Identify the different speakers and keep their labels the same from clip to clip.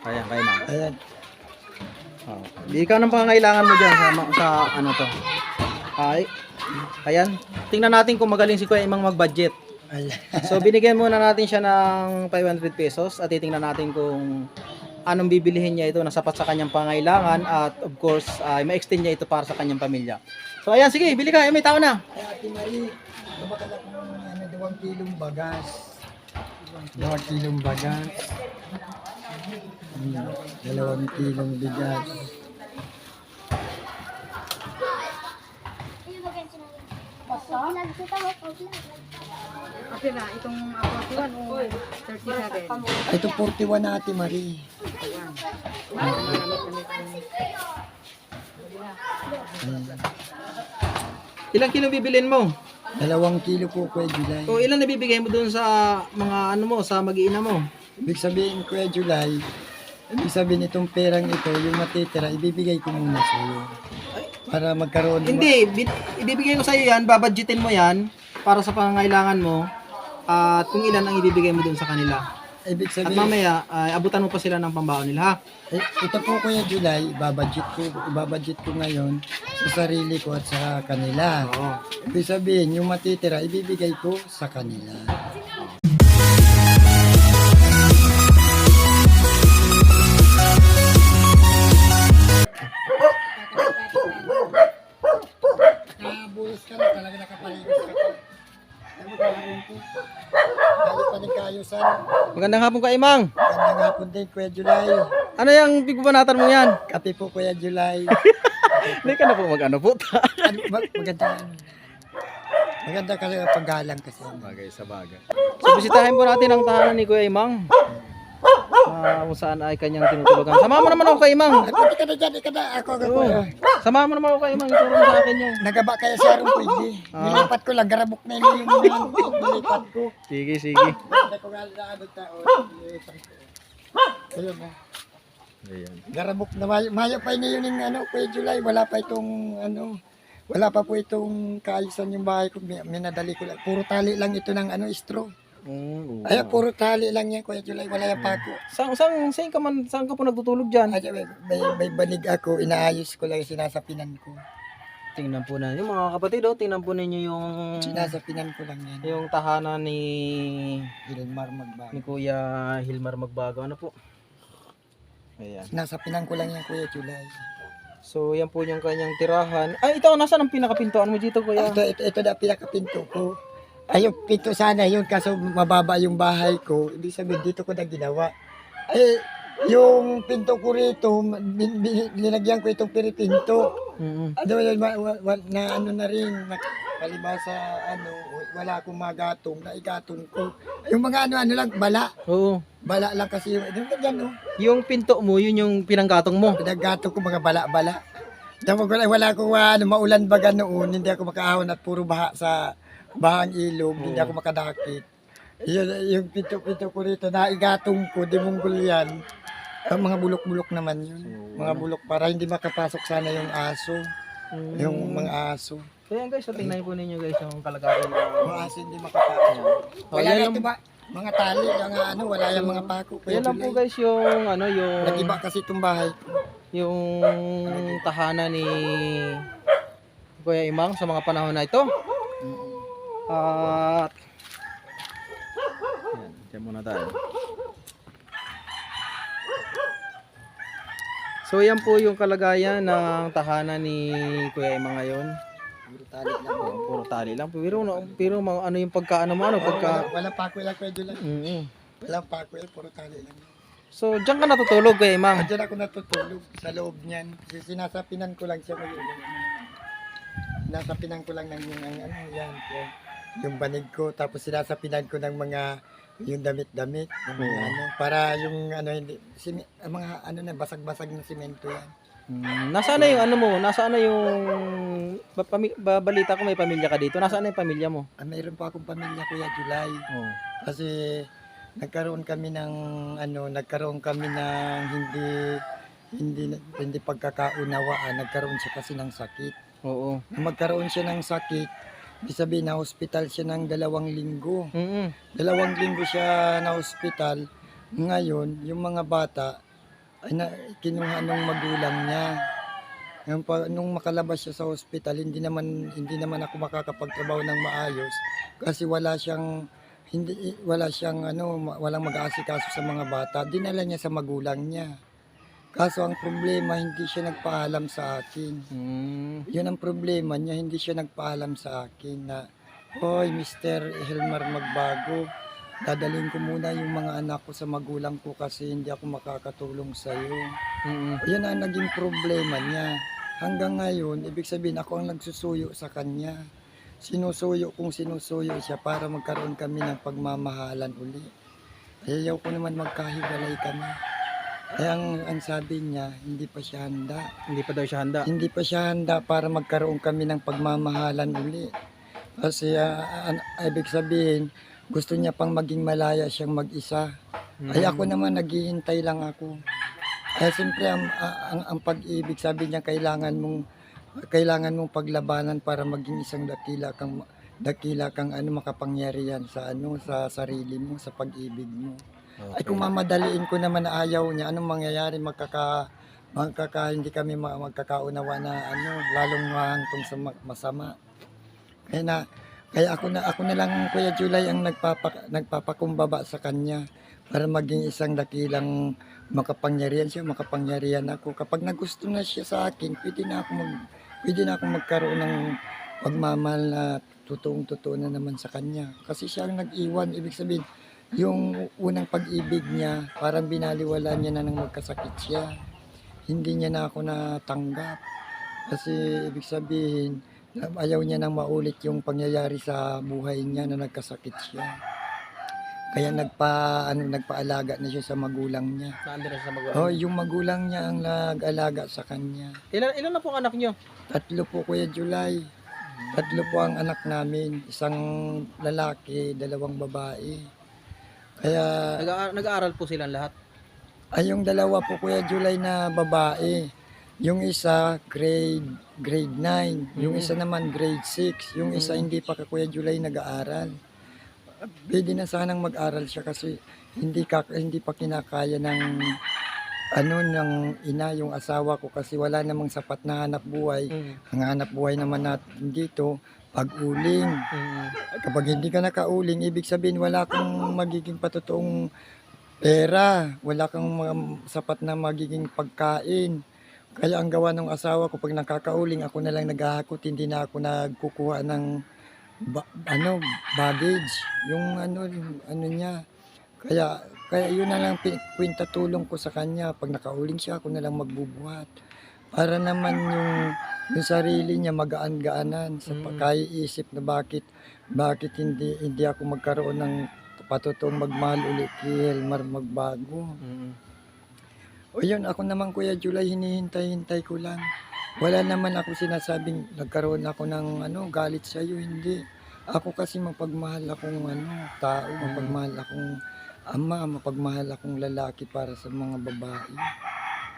Speaker 1: Ayan, kay ma'am.
Speaker 2: Ayan.
Speaker 1: Oh. Ikaw ng pangangailangan mo dyan sa ano to. Ay, ayan. Tingnan natin kung magaling si Kuya Imang mag-budget.
Speaker 2: Ayan.
Speaker 1: So binigyan muna natin siya ng 500 pesos at titingnan natin kung anong bibilihin niya ito na sapat sa kanyang pangailangan at of course ma-extend niya ito para sa kanyang pamilya. So ayan, sige, bili ka. May tao na.
Speaker 2: Ay, Ate Marie, lumakala kong 2 kilong bagas. 2 kilong bagas. 2 kilong bigas.
Speaker 3: Okay na, itong 41 o 37.
Speaker 2: Ito 41 na Ate Marie.
Speaker 1: Ilang kilo bibilin mo?
Speaker 2: 2 kilo po Kuya July.
Speaker 1: O ilan nabibigay mo doon sa mga ano mo, sa mag-iina mo?
Speaker 2: Ibig sabihin Kuya July, ibig sabihin itong perang ito, yung matitira, ibibigay ko muna sa iyo. Para magkaroon
Speaker 1: Hindi, ibibigay ko sa iyo yan, babadgetin mo yan para sa pangangailangan mo at kung ilan ang ibibigay mo doon sa kanila.
Speaker 2: Ibig
Speaker 1: At
Speaker 2: sabihin,
Speaker 1: mamaya, abutan mo pa sila ng pambaon nila ha.
Speaker 2: ito po Kuya July, ibabudget ko ngayon sa sarili ko at sa kanila.
Speaker 1: Oo.
Speaker 2: Ibig sabihin, yung matitira, ibibigay ko sa kanila. Nakabulos ka na, talaga nakapaligos ka pa. Ano ba ang ko? Dali pa ng kaayusan.
Speaker 1: Magandang hapon Kuya Imang.
Speaker 2: Magandang hapon din, Kuya July.
Speaker 1: Ano yung bigbanatan mo yan?
Speaker 2: Kape po, Kuya July.
Speaker 1: Hindi ka na po mag-ano po.
Speaker 2: Maganda kasi paggalang kasi.
Speaker 1: Bagay sa bagay. So bisitahin po natin ang tahanan ni Kuya Imang. Kung saan ay kanyang tinutulugan. Sama mo naman ako Kuya Imang.
Speaker 2: Hindi ka na dyan, hindi ka na. Ako.
Speaker 1: Sama mo naman ako Kuya Imang. Ituro mo sa akin yung.
Speaker 2: Nagaba kaya siya rin pwede. Nilipat ko lang, garabok na yun yung nilipat ko.
Speaker 1: Sige, sige.
Speaker 2: Hindi ko nga na ano tao. Ayun na.
Speaker 1: Ayan.
Speaker 2: Garabok na mayo pa yun yung ano, Kuya July. Wala pa itong ano. Wala pa po itong kaayusan yung bahay ko. Minadali ko lang. Puro tali lang ito ng ano, straw. Ay, puro tali lang yan, Kuya July. Wala yung pako.
Speaker 1: Saan ka po nagtutulog dyan?
Speaker 2: Ay, may banig ako. Inaayos ko lang yung sinasapinan ko.
Speaker 1: Tingnan po na. Yung mga kapatid, tingnan po ninyo yung
Speaker 2: Sinasapinan ko lang yan.
Speaker 1: yung tahanan ni
Speaker 2: Ilmar magbago.
Speaker 1: Kuya Hilmar Magbago. Ano po? Ayan.
Speaker 2: Sinasapinan ko lang yan, Kuya July.
Speaker 1: So, yan po yung kanyang tirahan. Ay, ito, nasaan ang pinakapintuan mo dito, Kuya?
Speaker 2: Ito na pinakapinto ko. Ay, yung pinto sana yun, kaso mababa yung bahay ko. Ibig sabihin, dito ko na ginawa. Ay, yung pinto ko rito, linagyan ko itong piripinto. Ano yun, na ano na rin, palibasa, ano, wala akong magatong, naigatong ko. Yung mga ano lang, bala.
Speaker 1: Oo.
Speaker 2: Bala lang kasi yung, ganyan, no?
Speaker 1: Yung pinto mo, yun yung pinanggatong mo.
Speaker 2: Pinaggatong ko mga bala-bala. Tapos wala akong ano, maulan baga noon, hindi ako makaahon at puro baha sa bahang ilog, hindi ako makadakit. Yung pinto-pinto ko rito, naigatong ko, dimunggol yan. Ang mga bulok-bulok naman yun. Mga bulok para hindi makapasok sana yung aso. Yung mga aso.
Speaker 1: So yan guys, so tingnan po ninyo guys yung kalagayan ng
Speaker 2: Mga aso hindi makapasok. Wala
Speaker 1: yan
Speaker 2: na
Speaker 1: lang-
Speaker 2: ito ba? Mga tali, yung ano, wala yung mga pako.
Speaker 1: yan lang po guys yung ano yung
Speaker 2: Nag-iba kasi itong bahay ko.
Speaker 1: yung tahanan ni Kuya Imang sa mga panahon na ito. At yan, dyan muna tayo. So yan po yung kalagayan ng tahanan ni Kuya Imang ngayon.
Speaker 2: Puro tali lang.
Speaker 1: Puro tali lang. Pero mga ano yung pagkaano mo, ano, pagka...
Speaker 2: Walang pako lang, pwede lang. Walang pako puro tali lang.
Speaker 1: So, diyan ka natutulog Kuya Imang.
Speaker 2: Diyan ako natutulog sa loob niyan. Kasi sinasapinan ko lang siya. Sinasapinan ko lang ng yung ano, yan. Yung banig ko. Tapos sinasapinan ko ng mga yung damit-damit. Yung mga ano, para yung ano, hindi, mga ano na, basag-basag ng simento yan.
Speaker 1: Nasaan na yung ano mo? Nasaan na yung balita ko may pamilya ka dito? Nasaan na yung pamilya mo?
Speaker 2: Mayroon pa akong pamilya Kuya July.
Speaker 1: Oh.
Speaker 2: Kasi nagkaroon kami ng hindi pagkakaunawaan. Nagkaroon siya kasi ng sakit.
Speaker 1: Oo.
Speaker 2: Nung magkaroon siya ng sakit, ibig sabihin na hospital siya ng 2 linggo. 2 linggo siya na hospital. Ngayon, yung mga bata, ay na, kinuha nung magulang niya. Nung makalabas siya sa hospital, hindi naman ako makakapagtrabaho ng maayos kasi walang mag-aasikaso sa mga bata. Dinala niya sa magulang niya. Kaso ang problema, hindi siya nagpaalam sa akin. Yun ang problema niya, hindi siya nagpaalam sa akin na, "Hoy, Mr. Helmar Magbago, dadalhin ko muna yung mga anak ko sa magulang ko kasi hindi ako makakatulong sa iyo." Yun ang naging problema niya. Hanggang ngayon, ibig sabihin ako ang nagsusuyo sa kanya. Sinusuyo siya para magkaroon kami ng pagmamahalan uli. Ayaw ko naman magkahiwalay kami. Kaya ang sabi niya, hindi pa siya handa.
Speaker 1: Hindi pa daw siya handa.
Speaker 2: Hindi pa siya handa para magkaroon kami ng pagmamahalan uli. Kasi ibig sabihin, gusto niya pang maging malaya siyang mag-isa. Ay ako naman, naghihintay lang ako. Kaya siyempre, ang pag-ibig, sabi niya, kailangan mong paglabanan para maging isang dakila kang makapangyarihan sa sarili mo, sa pag-ibig mo. Ay kung mamadaliin ko naman na ayaw niya, anong mangyayari? Hindi kami magkakaunawa na lalong mahantong sa masama. Kaya ako na lang, Kuya July, ang nagpapakumbaba sa kanya para maging isang dakilang makapangyarihan siya, makapangyarihan ako. Kapag nagusto na siya sa akin, pwede na ako magkaroon ng pagmamahal na totoong-totoo na naman sa kanya. Kasi siya ang nag-iwan, ibig sabihin, yung unang pag-ibig niya, parang binaliwala niya na nang magkasakit siya. Hindi niya na ako natanggap. Kasi ibig sabihin, ayaw niya nang maulit yung pangyayari sa buhay niya na nagkasakit siya. Kaya nagpaalaga na siya sa magulang niya.
Speaker 1: Saan din siya sa magulang?
Speaker 2: Oh, yung magulang niya ang nag-alaga sa kanya.
Speaker 1: Ilan na pong anak niyo?
Speaker 2: 3 po, Kuya July. 3 po ang anak namin. Isang lalaki, 2 babae. Kaya
Speaker 1: Nag-aaral po silang lahat?
Speaker 2: yung 2 po, Kuya July, na babae. Yung isa grade 9, yung isa naman grade 6, yung isa hindi pa Kuya July nag-aaral. Pwede na sanang mag-aral siya kasi hindi pa kinakaya ng ina, yung asawa ko, kasi wala namang sapat na hanap buhay. Ang hanap buhay naman natin dito, pag-uling. Kapag hindi ka nakauling, ibig sabihin wala kang magiging patotoong pera, wala kang sapat na magiging pagkain. Kaya ang gawa ng asawa ko, pag nakakauling, ako na lang naghahakot, hindi na ako nagkukuha ng baggage, yung niya. Kaya yun na lang kwintatulong ko sa kanya. Pag nakauling siya, ako na lang magbubuhat. Para naman yung sarili niya magaan-gaanan sa pagkaiisip na bakit hindi ako magkaroon ng patotoong magmahal ulit kay Helmar Magbago. O yun, ako naman, Kuya July, hinihintay-hintay ko lang. Wala naman ako sinasabing nagkaroon ako ng galit sa iyo, hindi. Ako kasi mapagmahal akong tao, mapagmahal akong ama, mapagmahal akong lalaki para sa mga babae.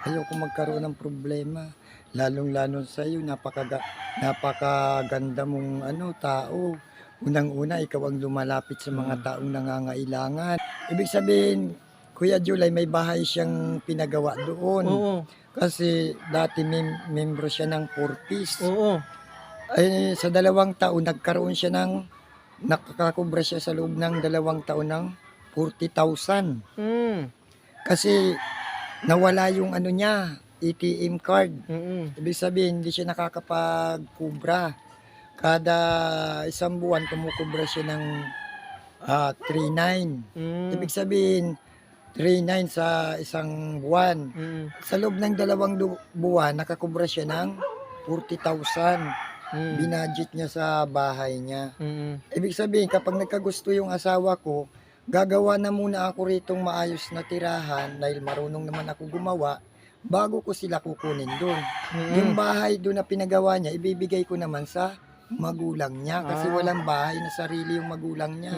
Speaker 2: Ayoko magkaroon ng problema. Lalong-lalo sa iyo, napakaganda mong tao. Unang-una, ikaw ang lumalapit sa mga taong nangangailangan. Ibig sabihin, Kuya July, may bahay siyang pinagawa doon.
Speaker 1: Oo.
Speaker 2: Kasi dati membro siya ng Purpose.
Speaker 1: Oo.
Speaker 2: Ay, sa 2 taon, nakakubra siya sa loob ng 2 taon ng 40,000. Kasi nawala yung niya, ATM card. Ibig sabihin, hindi siya nakakapagkubra. Kada isang buwan, kumukubra siya ng 3,900. Ibig sabihin, 3,900 sa isang buwan. Sa loob ng 2 buwan, nakakubra siya ng 40,000. Binudget niya sa bahay niya. Ibig sabihin, kapag nagkagusto yung asawa ko, gagawa na muna ako ritong maayos na tirahan dahil marunong naman ako gumawa bago ko sila kukunin doon. Yung bahay doon na pinagawa niya, ibibigay ko naman sa magulang niya kasi walang bahay na sarili yung magulang niya.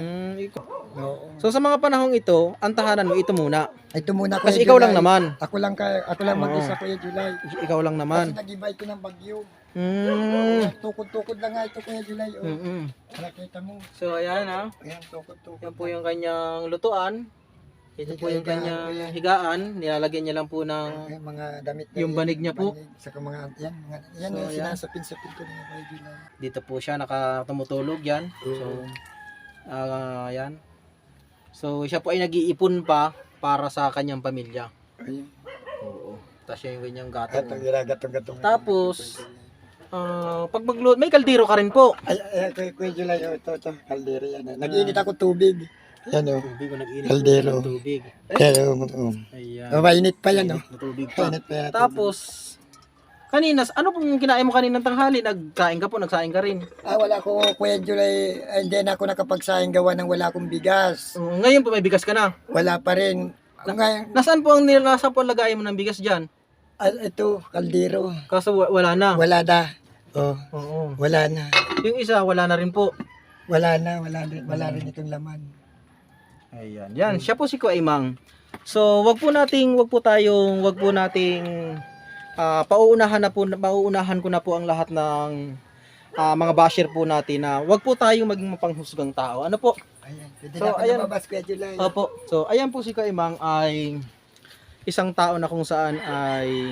Speaker 2: Oo.
Speaker 1: So sa mga panahong ito, ang tahanan mo ito muna.
Speaker 2: Ito muna,
Speaker 1: Kasi
Speaker 2: Kuya
Speaker 1: ikaw lang
Speaker 2: July.
Speaker 1: naman.
Speaker 2: Ako lang mag-isa, Kuya July.
Speaker 1: Ikaw lang naman.
Speaker 2: Kasi nag-ibay ko ng bagyo. Tukod-tukod lang nga ito, Kuya July. Oh. Nakita mo.
Speaker 1: So ayan ha.
Speaker 2: Ayan, tukod-tukod.
Speaker 1: Yan po yung kanyang lutuan. Ito po yung kanyang higaan. Nilalagyan niya lang po ng
Speaker 2: mga damit na
Speaker 1: yung
Speaker 2: yan,
Speaker 1: banig niya po.
Speaker 2: Saka mga, yan, yan
Speaker 1: So,
Speaker 2: yung
Speaker 1: yan.
Speaker 2: sinasapin-sapin ko ng Kuya Julay.
Speaker 1: Dito po siya nakatumutulog yan. So, yan. So, siya po ay nag-iipon pa para sa kanyang pamilya.
Speaker 2: Ayun.
Speaker 1: Oo. Tapos siya yung kanyang
Speaker 2: Gatong,
Speaker 1: gatong.
Speaker 2: gatong.
Speaker 1: Tapos, pag magluto, may kaldero ka rin po.
Speaker 2: Ay, Kuya Julay, ito, kaldero yan. Nag-iinit ako tubig. Yan o.
Speaker 1: Tubig o nag-init
Speaker 2: Kaldero.
Speaker 1: ng tubig.
Speaker 2: Yan o.
Speaker 1: Ayan.
Speaker 2: Mainit pa yan o.
Speaker 1: Init na tubig pa.
Speaker 2: Mainit pa yan.
Speaker 1: Tapos, kanina, ano pong kinain mo kaninang tanghali? Nagkain ka po, nagsaing ka rin.
Speaker 2: Wala ko, Kuya Julay, hindi na ako nakapagsaing gawa ng wala akong bigas.
Speaker 1: Ngayon po may bigas ka na.
Speaker 2: Wala pa rin. Ngayon,
Speaker 1: Nasaan po ang lagayan mo ng bigas dyan?
Speaker 2: ito, kaldero.
Speaker 1: Kaso wala na.
Speaker 2: Wala na. Oh,
Speaker 1: Oo.
Speaker 2: wala na.
Speaker 1: Yung isa, wala na rin po.
Speaker 2: Wala rin itong laman.
Speaker 1: Ayan. Yan, siya po si Kuaimang. So, wag po nating pauunahan ko na po ang lahat ng mga basher po natin na wag po tayong maging mapanghusgang tao. Ano po?
Speaker 2: Ayan, pwede
Speaker 1: So,
Speaker 2: na ako
Speaker 1: ayan.
Speaker 2: lumabas, Kuya Julay.
Speaker 1: Opo. So, ayan po si Kuaimang ay isang tao na kung saan ay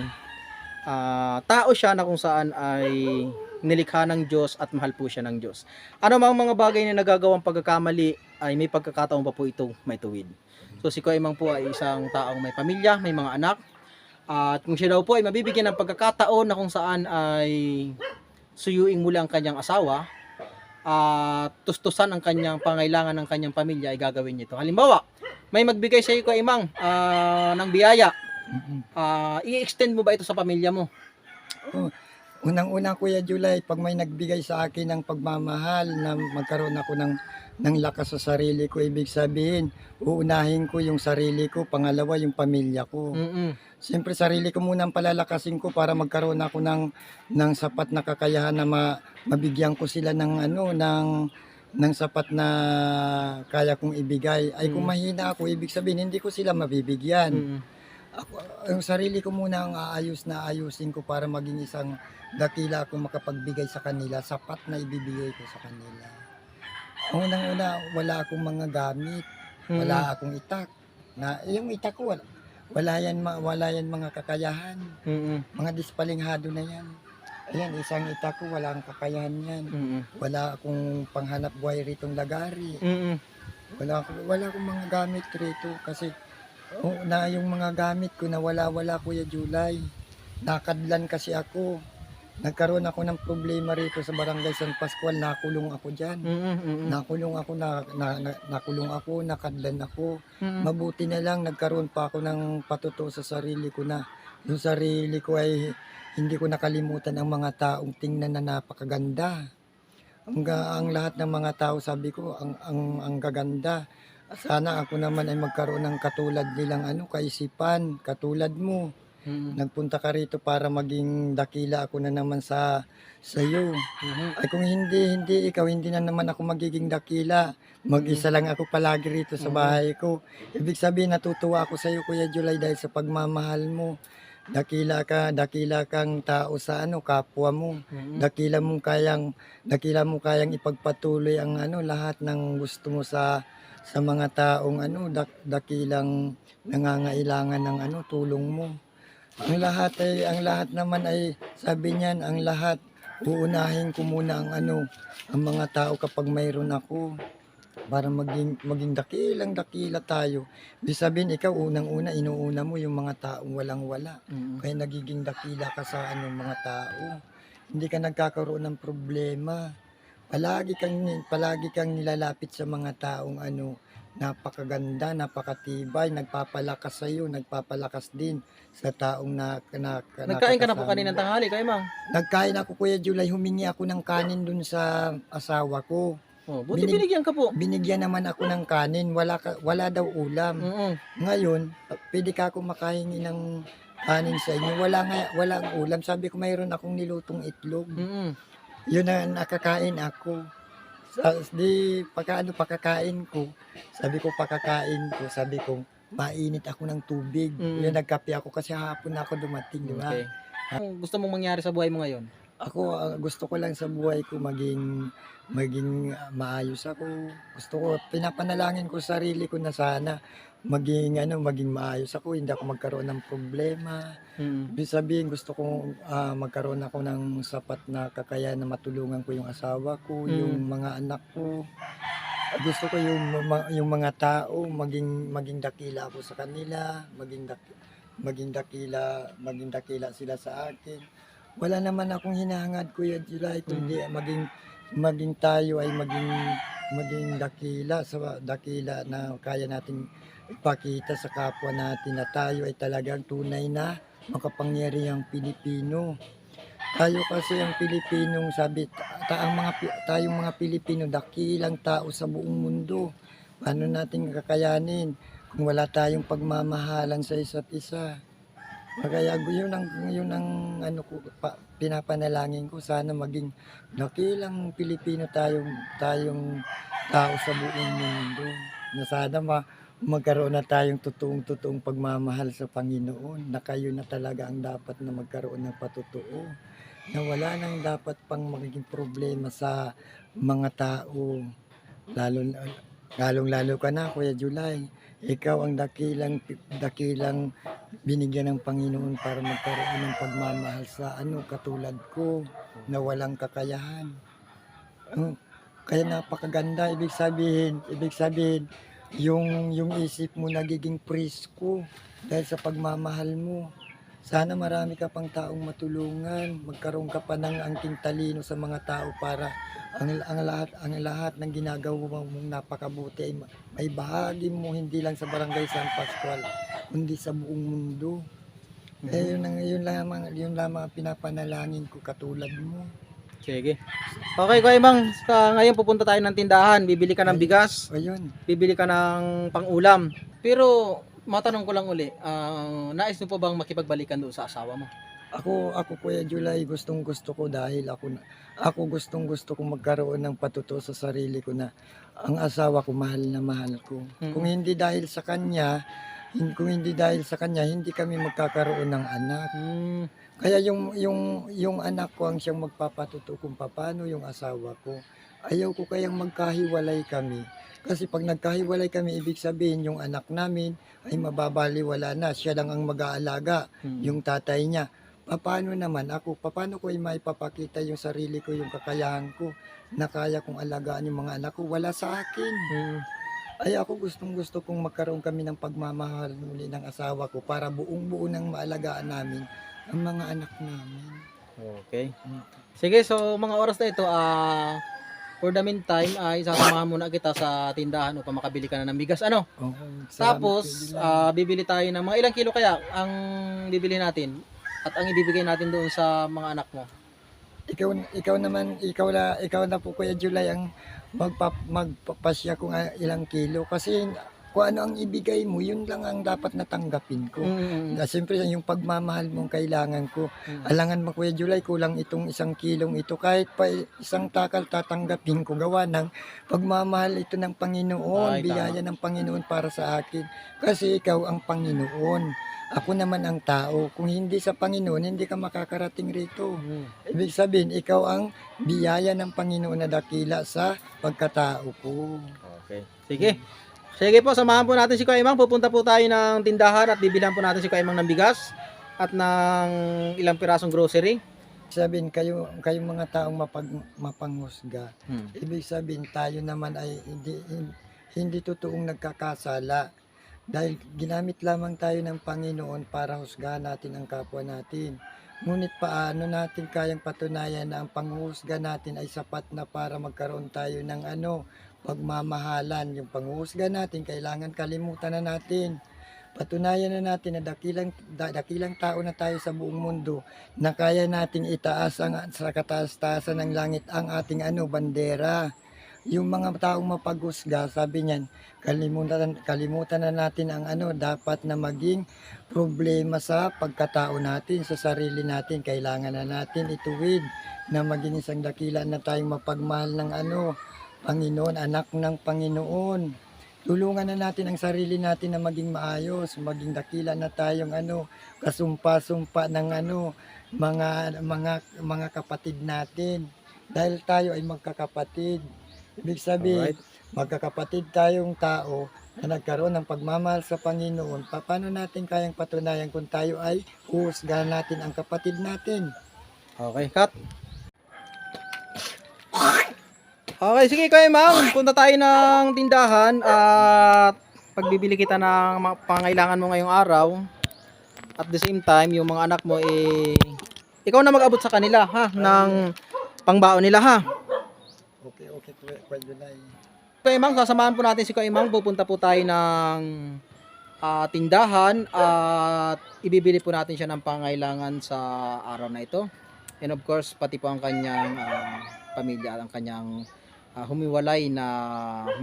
Speaker 1: tao siya na kung saan ay nilikha ng Diyos at mahal po siya ng Diyos. Ano mang mga bagay na nagagawang pagkakamali ay may pagkakataon pa po ito may tuwid. So si Kuaimang po ay isang taong may pamilya, may mga anak. At kung siya daw po ay mabibigyan ng pagkakataon na kung saan ay suyuing muli ang kanyang asawa at tustusan ang kanyang pangailangan ng kanyang pamilya ay gagawin niya ito. Halimbawa, may magbigay sa iyo Kuaimang ng biyaya. I-extend mo ba ito sa pamilya mo?
Speaker 2: Unang-una, Kuya Julay, pag may nagbigay sa akin ng pagmamahal na magkaroon ako ng lakas sa sarili ko, ibig sabihin, uunahin ko yung sarili ko, pangalawa yung pamilya ko. Siyempre, sarili ko muna ang palalakasin ko para magkaroon ako ng sapat na kakayahan na mabigyan ko sila ng sapat na kaya kong ibigay. Ay kung mahina ako, ibig sabihin, hindi ko sila mabibigyan. Yung sarili ko muna ang ayusin ko para maging isang dakila akong makapagbigay sa kanila, sapat na ibibigay ko sa kanila. Unang-una, wala akong mga gamit, wala akong itak. Yung itak ko, wala yan mga kakayahan, mga dispalinghado na yan. Ayan, isang itak ko, wala akong kakayahan yan. Wala akong panghanap buhay ritong lagari. Wala akong mga gamit rito kasi yung mga gamit ko na wala Kuya Julay. Nakadlan kasi ako. Nagkaroon ako ng problema rito sa Barangay San Pascual, nakulong ako diyan. Nakulong ako, nakadlan ako. Mabuti na lang nagkaroon pa ako ng patuto sa sarili ko na yung sarili ko ay hindi ko nakalimutan ang mga taong tingnan na napakaganda. Ang lahat ng mga tao sabi ko ang gaganda. Sana ako naman ay magkaroon ng katulad nilang kaisipan, katulad mo. Nagpunta ka rito para maging dakila ako na naman sa iyo. Ay kung hindi ikaw, hindi na naman ako magiging dakila. Mag-isa lang ako palagi rito sa bahay ko. Ibig sabihin, natutuwa ako sa iyo, Kuya Julay, dahil sa pagmamahal mo. Dakila kang tao sa kapwa mo. Dakila mo kayang ipagpatuloy ang lahat ng gusto mo sa mga taong dakilang nangangailangan ng tulong mo. Ang lahat naman ay sabi niyan, ang lahat uunahin ko muna ang mga tao kapag mayroon ako para maging dakila tayo. Ibig sabihin, ikaw unang-una inuuna mo yung mga taong walang-wala. Kaya nagiging dakila ka sa mga tao. Hindi ka nagkakaroon ng problema. Palagi kang nilalapit sa mga taong napakaganda, napakatibay, nagpapalakas sa iyo, nagpapalakas din sa taong
Speaker 1: Nagkain ka na po kaninang tanghali, Kuaimang?
Speaker 2: Nagkain ako, Kuya Julay, humingi ako ng kanin dun sa asawa ko.
Speaker 1: Buti binigyan ka po.
Speaker 2: Binigyan naman ako ng kanin, wala daw ulam. Ngayon, pwede ka ako makahingi ng kanin sa inyo. Walang ulam. Sabi ko, mayroon akong nilutong itlog. Yun na nakakain ako. Pakakain ko, sabi ko, mainit ako ng tubig. Yun, nagkape ako kasi hapon na ako dumating, di ba?
Speaker 1: Okay. Ano gusto mong mangyari sa buhay mo ngayon?
Speaker 2: Ako, gusto ko lang sa buhay ko maging maayos ako. Gusto ko, pinapanalangin ko sa sarili ko na sana maging maayos ako, hindi ako magkaroon ng problema.
Speaker 1: Mm.
Speaker 2: Ibig sabihin, gusto kong magkaroon ako ng sapat na kakayahan na matulungan ko yung asawa ko, yung mga anak ko. Gusto ko yung mga tao, maging dakila ako sa kanila, maging dakila sila sa akin. Wala naman akong hinahangad, Kuya July, kundi maging tayo ay maging dakila na kaya nating ipakita sa kapwa natin na tayo ay talagang tunay na makapangyarihang Pilipino. Tayo kasi ang Pilipinong sabi, tayong mga Pilipino, dakilang tao sa buong mundo. Paano natin kakayanin kung wala tayong pagmamahalan sa isa't isa? Kaya yun ang ano ko, pinapanalangin ko, sana maging dakilang Pilipino tayong tao sa buong mundo. Na sana magkaroon na tayong totoong pagmamahal sa Panginoon, na kayo na talaga ang dapat na magkaroon ng patotoo. Na wala nang dapat pang magiging problema sa mga tao. Lalong-lalo ka na, Kuya July. Ikaw ang dakilang binigyan ng Panginoon para magkaroon ng pagmamahal sa katulad ko na walang kakayahan. Kaya napakaganda, ibig sabihin yung isip mo nagiging presko dahil sa pagmamahal mo. Sana marami ka pang taong matulungan, magkaroon ka pa ng angking talino sa mga tao para ang lahat ng ginagawa mong napakabuti ay may bahagi mo hindi lang sa Barangay San Pascual, kundi sa buong mundo. Yun lamang ang pinapanalangin ko katulad mo.
Speaker 1: Sige. Okay, Kuya Imang, ngayon pupunta tayo ng tindahan, bibili ka ng bigas,
Speaker 2: Ayun.
Speaker 1: bibili ka ng pang-ulam. Pero matanong ko lang uli, nais mo pa bang makipagbalikan doon sa asawa mo?
Speaker 2: Ako Kuya July, gustong-gusto ko dahil ako gustong-gusto kong magkaroon ng patuto sa sarili ko na ang asawa ko mahal na mahal ko. Kung hindi dahil sa kanya, hindi kami magkakaroon ng anak. Kaya yung anak ko ang siyang magpapatuto kung paano yung asawa ko. Ayaw ko kayang magkahiwalay kami. Kasi pag nagkahiwalay kami, ibig sabihin yung anak namin ay mababaliwala na. Siya lang ang mag-aalaga, yung tatay niya. Paano naman ako? Paano ko maipapakita yung sarili ko, yung kakayahan ko na kaya kong alagaan yung mga anak ko? Wala sa akin. Ay ako gustong-gusto kong magkaroon kami ng pagmamahal muli ng asawa ko para buong-buo nang maalagaan namin ang mga anak namin.
Speaker 1: Okay. Sige, so mga oras na ito, for the meantime, isasamahan muna kita sa tindahan upang makabili ka na ng bigas. Ano? Tapos, bibili tayo ng mga ilang kilo kaya ang bibili natin at ang ibibigay natin doon sa mga anak mo.
Speaker 2: Ikaw na po Kuya July ang magpapasya kung ilang kilo kasi kung ano ang ibigay mo, yun lang ang dapat natanggapin ko. Siyempre, yung pagmamahal mong kailangan ko. Alangan mo, Kuya July, kulang itong 1 kilong ito. Kahit pa 1 takal tatanggapin ko, gawa ng pagmamahal ito ng Panginoon, biyaya ng Panginoon para sa akin. Kasi ikaw ang Panginoon. Ako naman ang tao. Kung hindi sa Panginoon, hindi ka makakarating rito. Ibig sabihin, ikaw ang biyaya ng Panginoon na dakila sa pagkatao ko.
Speaker 1: Okay. Sige. Sige po, samahan po natin si Kuya Imang. Pupunta po tayo ng tindahan at bibilhan po natin si Kuya Imang ng bigas at ng ilang pirasong grocery.
Speaker 2: Sabihin, kayong mga taong mapanghusga. Ibig sabihin, tayo naman ay hindi totoong nagkakasala. Dahil ginamit lamang tayo ng Panginoon para husgahan natin ang kapwa natin. Ngunit paano natin kayang patunayan na ang panghusga natin ay sapat na para magkaroon tayo ng pagmamahalan. Yung panghusga natin, kailangan kalimutan na natin. Patunayan na natin na dakilang tao na tayo sa buong mundo na kaya nating itaas sa kataas-taasan ng langit ang ating bandera. Yung mga taong mapaghusga, sabi niyan, kalimutan na natin ang dapat na maging problema sa pagkatao natin, sa sarili natin. Kailangan na natin ituwid na maging isang dakila na tayong mapagmahal ng Panginoon, anak ng Panginoon. tulungan na natin ang sarili natin na maging maayos, maging dakila na tayong kasumpa-sumpa ng mga kapatid natin. Dahil tayo ay magkakapatid. Ibig sabihin, magkakapatid tayong tao na nagkaroon ng pagmamahal sa Panginoon. Paano natin kayang patunayan kung tayo ay huhusgahan natin ang kapatid natin?
Speaker 1: Okay, cut. Okay, sige Kuya Mang, punta tayo ng tindahan at pagbibili kita ng mga pangailangan mo ngayong araw. At the same time, yung mga anak mo ikaw na mag-abot sa kanila ha ng pangbaon nila ha.
Speaker 2: Okay, pwede na
Speaker 1: Kuya Mang, sasamahan po natin si Kuya Mang. Pupunta po tayo ng tindahan at ibibili po natin siya ng pangailangan sa araw na ito. And of course, pati po ang kanyang pamilya, ang kanyang humiwalay na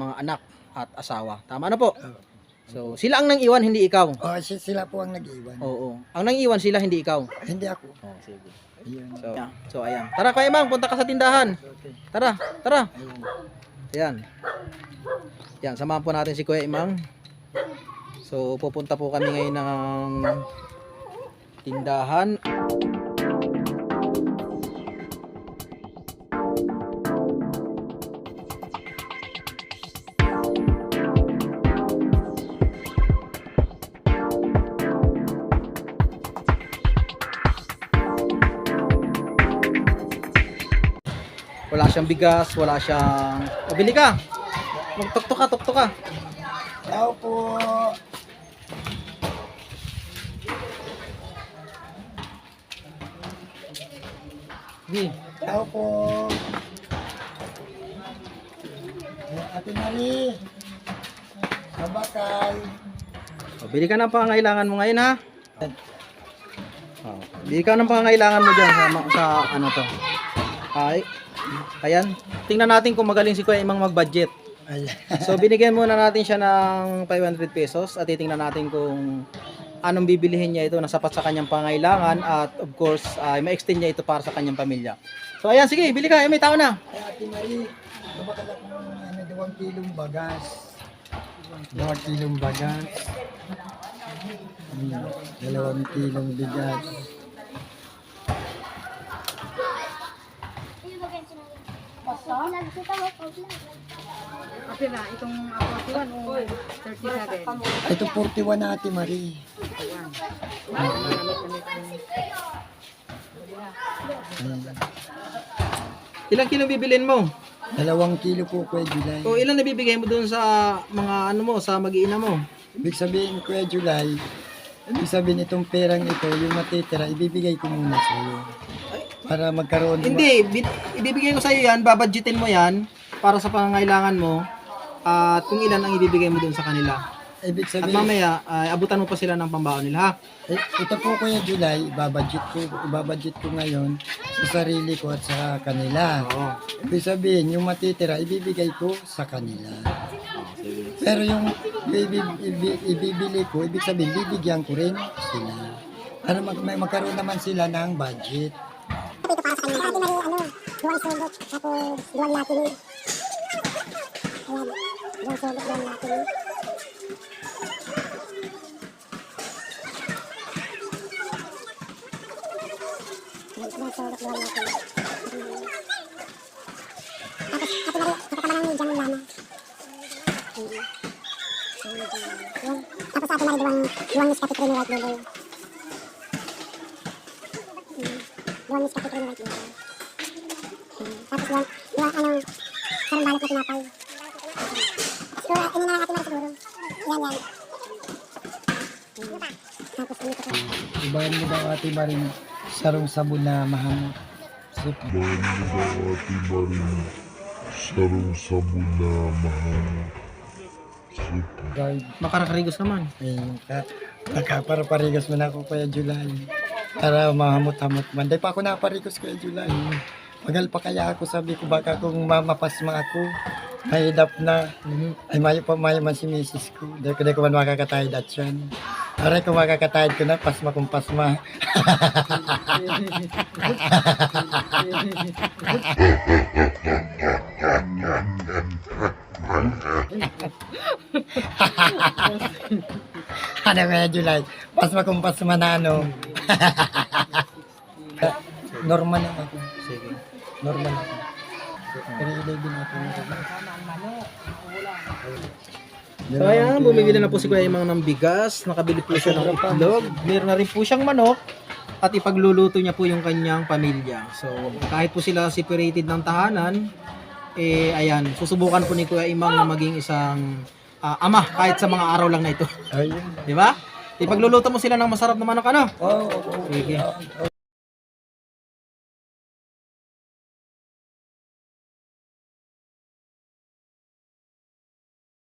Speaker 1: mga anak at asawa. Tama na po. So, sila ang nang iwan, hindi ikaw.
Speaker 2: Oh, sila po ang nag-iwan.
Speaker 1: Oo. Ang nang iwan sila, hindi ikaw.
Speaker 2: Hindi ako.
Speaker 1: Oh, sige.
Speaker 2: Ayun.
Speaker 1: So ayan. Tara Kuya Mang, punta ka sa tindahan.
Speaker 2: Okay.
Speaker 1: Tara.
Speaker 2: Ayun.
Speaker 1: Ayan. Yan, samahan po natin si Kuya Imang. So, pupunta po kami ngayon ng tindahan. Wala siyang bigas, wala siyang... O, bili ka! Tuktok ka.
Speaker 2: Tao po.
Speaker 1: Sige.
Speaker 2: Tao po. Ate Marie. Sabakay.
Speaker 1: O, bili ka ng pangailangan mo ngayon ha. O, bili ka ng pangailangan mo dyan sa ano to. Ay, ayan. Tingnan natin kung magaling si Kuya Imang mag-budget.
Speaker 2: Ayan.
Speaker 1: So binigyan muna natin siya ng 500 pesos at titingnan natin kung anong bibilihin niya ito na sapat sa kanyang pangailangan at of course ma-extend niya ito para sa kanyang pamilya. So ayan, sige, bili ka, may tao na.
Speaker 2: Ay, Ate Marie, lumakad akong 2 kilong bagas. 2 kilong bagas. 2 kilong bigas.
Speaker 3: Okay na, itong 41 o 37.
Speaker 2: Ito 41 na Ate Marie.
Speaker 1: Ilang kilo bibilin mo?
Speaker 2: 2 kilo po Kuya July.
Speaker 1: O ilan nabibigay mo doon sa mga ano mo, sa mag-iina mo?
Speaker 2: Ibig sabihin Kuya July, ibig sabihin itong perang ito, yung matitira, ibibigay ko muna sa iyo. Para magkaroon.
Speaker 1: Hindi, ibibigay ko sa iyo yan, babadgetin mo yan para sa pangangailangan mo at kung ilan ang ibibigay mo doon sa kanila.
Speaker 2: Ibig
Speaker 1: At
Speaker 2: sabihin,
Speaker 1: mamaya, abutan mo pa sila ng pambaon nila ha.
Speaker 2: ito po Kuya July, ibabudget ko ngayon sa sarili ko at sa kanila.
Speaker 1: Oo.
Speaker 2: Ibig sabihin, yung matitira, ibibigay ko sa kanila. Pero yung ibibili ko, ibig sabihin, bibigyan ko rin sila. Para magkaroon naman sila ng budget.
Speaker 4: Ito para sa kanila. Ate Marie, duwang sulok, tapos duwang natin. Ayan, duwang sulok, duwang natin. Duwang sulok, duwang natin. Tapos, Ate Marie, nakakama ng dyan lana. Tapos Ate Marie, duwang Nescafe Creamy White Label. Duwang Nescafe Creamy White Label. Tapos duwang sarang balot na tinapay. Siguro, ini na lang Ate Marie siguro. Yan. Tapos dito ko.
Speaker 2: Ibahan mo daw Ate Marie, sarong sabon na mahamot.
Speaker 5: Bahan mo daw Ate Marie, sarong sabon na mahal.
Speaker 2: Guard,
Speaker 1: Makarakarigos naman.
Speaker 2: nakaparaparigos mo na ako Kuya July. Para mahamot-hamot man. Dahil pa ako naparigos Kuya July. Magal pa kaya ako, sabi ko baka kung mapasma ako, mahidap na. Ay mayo man si misis ko. Dahil ko man makakatahid at yan. Aray kung makakatahid ko na, pasma kung pasma. Ano kaya July? Pas makumpas manano. Normal lang ako.
Speaker 1: Sige.
Speaker 2: Normal ako. Pero ilay din ako.
Speaker 1: So ayan, bumibili na po si Kuya Imang ng bigas, nakabili po siya ng itlog, meron na rin po siyang manok, at ipagluluto niya po yung kanyang pamilya. So kahit po sila separated ng tahanan, ayan, susubukan po ni Kuya Imang na maging isang ama kahit sa mga araw lang na ito.
Speaker 2: Ayun.
Speaker 1: Di ba? Ipagluluto mo sila ng masarap na manok, ano?
Speaker 2: Oo.
Speaker 1: Sige.